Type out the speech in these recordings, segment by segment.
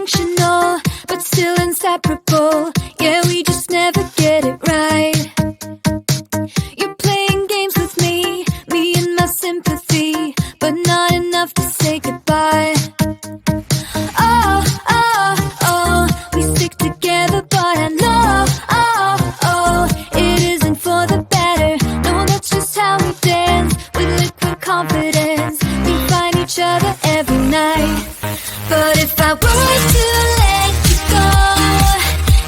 dysfunctional, but still inseparable. Yeah, we just never get it right. You're playing games with me and my sympathy, but not enough to say goodbye. Oh, oh, oh, we stick together, but I know, oh, oh, it isn't for the better. No, that's just how we dance, with liquid confidence. We find each other every night. But if I were to let you go,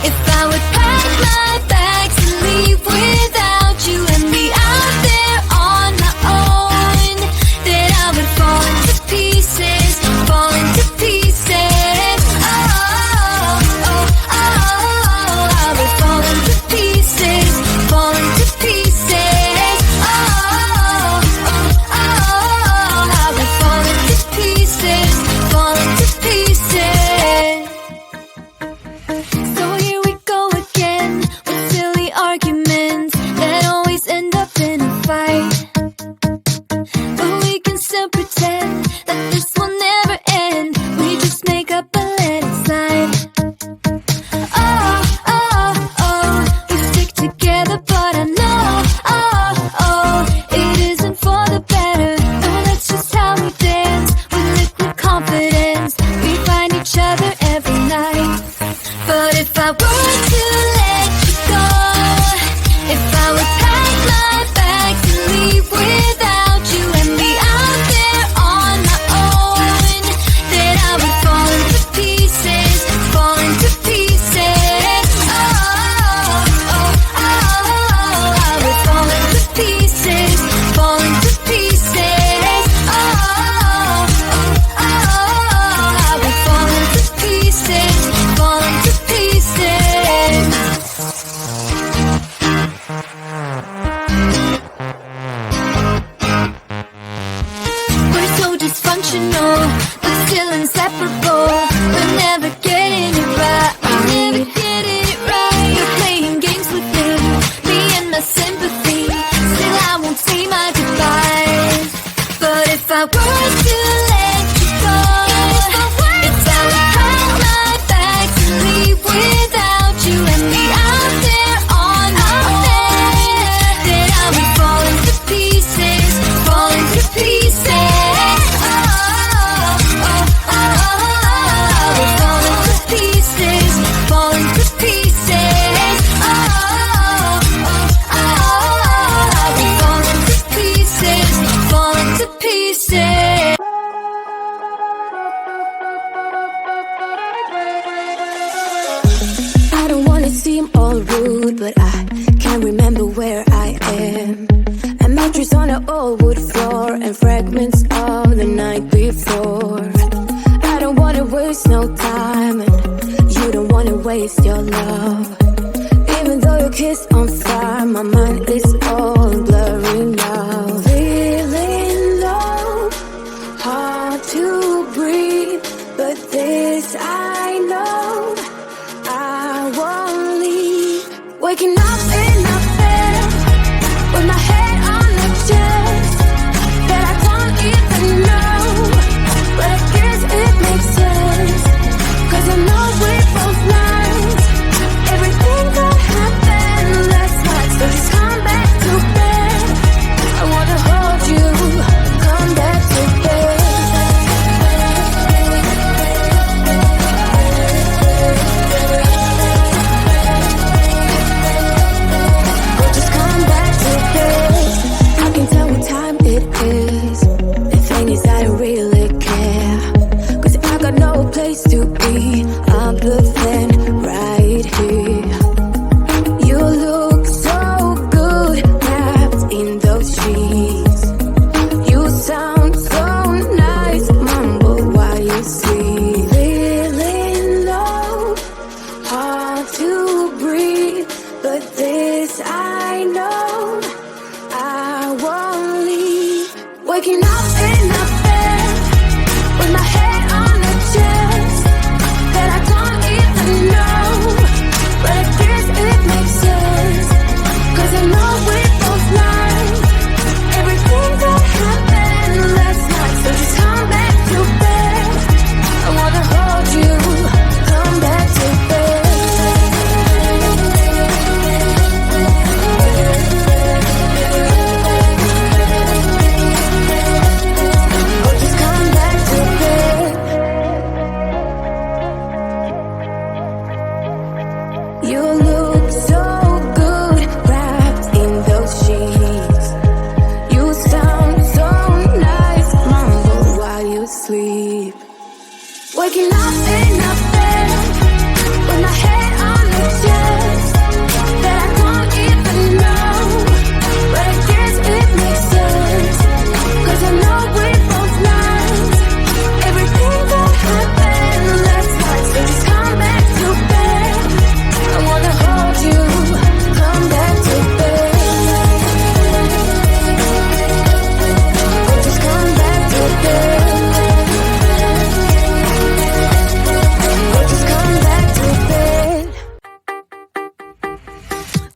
if I would pack my bags and leave without you and be out there on my own, then I would fall into pieces, fall into pieces. Oh, oh, oh, I would fall into pieces, fall into pieces. Oh, oh, oh, I would fall into pieces, fall into pieces. So here we go again, with silly arguments that always end up in a fight. But we can still pretend that this will never end. We just make up and let it slide. Oh, oh, oh, we stick together, but I know, oh, oh, it isn't for the better. No, that's just how we dance, with liquid confidence. We find each other every night. But if I were to let you go, if I would pack my bags and leave without you and be out there on my own, then I would fall into pieces, fall into pieces. Oh, oh, oh, I would fall into pieces, fall into pieces. Oh, oh, oh, I would fall into pieces, fall into pieces. We're so dysfunctional, but still inseparable. We're never getting it right. We're never getting it right. You're playing games with me and my sympathy. Still, I won't say my goodbyes. But if I were to let you go, if I would pack my bags and leave without you and be out there on my own, then I would fall into pieces, fall into pieces. Oh, oh, oh, I would fall into pieces, fall into pieces. Oh, oh, oh, I would fall into pieces, fall into pieces. I don't wanna seem all rude, but I can't remember where I am. A mattress on an old wood floor and fragments of the night before. I don't wanna waste no time, and you don't wanna waste your love. Even though your kiss on fire, my mind is all blurry now. Feeling low, hard to breathe, but this I know, I won't leave. Waking up in a bed, with my head on the chest, that I don't even know, but I guess it makes sense, 'cause I know we're both nice. Everything that happened last night, so just come back to bed. I wanna hold you, come back to bed. Just come back to bed. I can tell what time it is. The thing is I don't really care, 'cause I got no place to be other than right here. You look so good wrapped in those sheets. You sound so nice, mumble while you sleep. Feeling low, hard to breathe, but this I know, I won't leave. Waking up in a bed, with my head on the chest, that I don't even know, but I guess it makes sense, 'cause I know we're both nice. Everything that happened last night, so just come back to bed. I wanna hold you,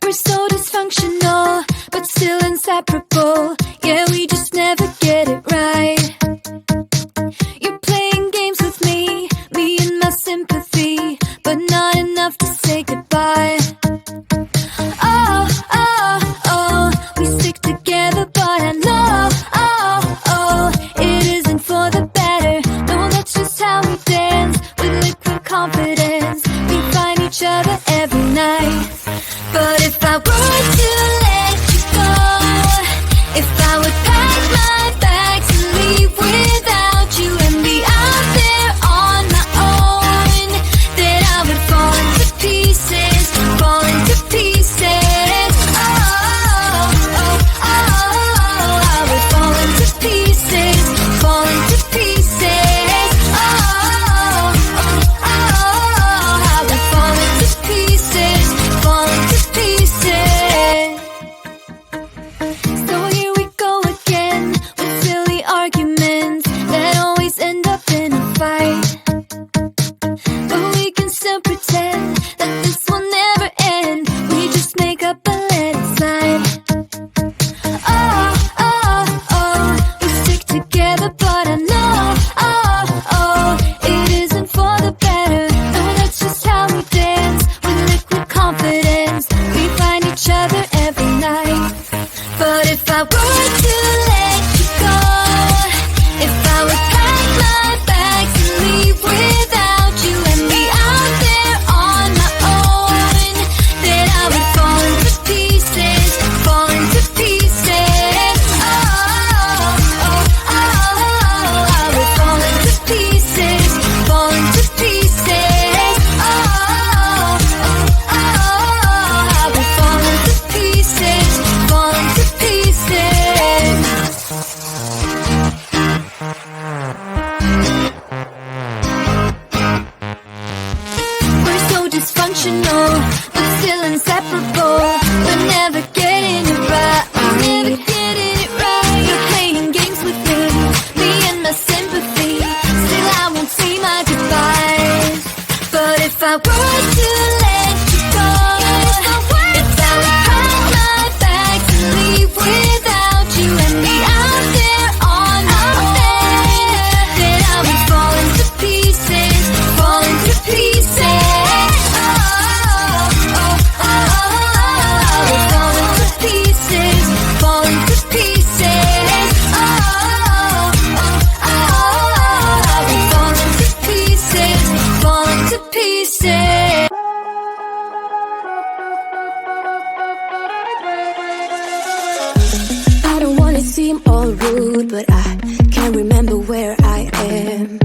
We're so dysfunctional, but still inseparable. Yeah, we just never get it right. You're playing games with me and my sympathy, but not enough to say goodbye. Oh, oh, oh, we stick together, but I know, oh, oh, it isn't for the better. No, that's just how we dance, with liquid confidence. We find each other every night. But if I were to let you go, if I would pack my bags and leave without you and be out there on my own, then I would fall into pieces, fall into pieces. Oh, oh, oh, oh, I would fall into pieces, fall into pieces. Oh, oh, oh, oh, I would fall into pieces, fall into pieces. So here we go again with silly arguments that always end up in a fight. But we can still pretend that this will never end. We just make up and let it slide. Oh, oh, oh, we stick together, but I know, oh, oh, it isn't for the better. No, that's just how we dance, with liquid confidence. We find each other every night. But if I were to let you go, if I would pack my bags and leave without you and be out there on my own, then I would fall into pieces, fall into pieces. Oh, oh, oh, I would fall into pieces, fall into pieces. Oh, oh, oh, I would fall into pieces, fall into pieces. We're so dysfunctional, but still inseparable. We're never getting it right. We're never getting it right. You're playing games with me and my sympathy. Still, I won't say my goodbyes. But if I were to let you go, if I would pack my bags and leave without you and be out there on my own, then I would fall into pieces, fall into pieces. Oh, oh, oh, I would fall into pieces, fall into pieces. Oh, oh, oh, I would fall into pieces, fall into pieces. I don't wanna seem all rude, but I can't remember where I am.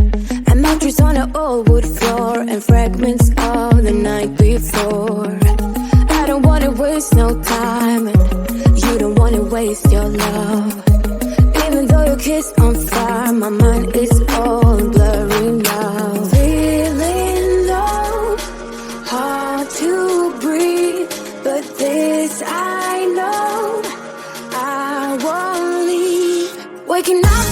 A mattress on an old wood floor and fragments of the night before. I don't wanna waste no time, and you don't wanna waste your love. Even though your kiss on fire, my mind is all blurry now. Feeling low, hard to breathe, but this I know, I won't leave. Waking up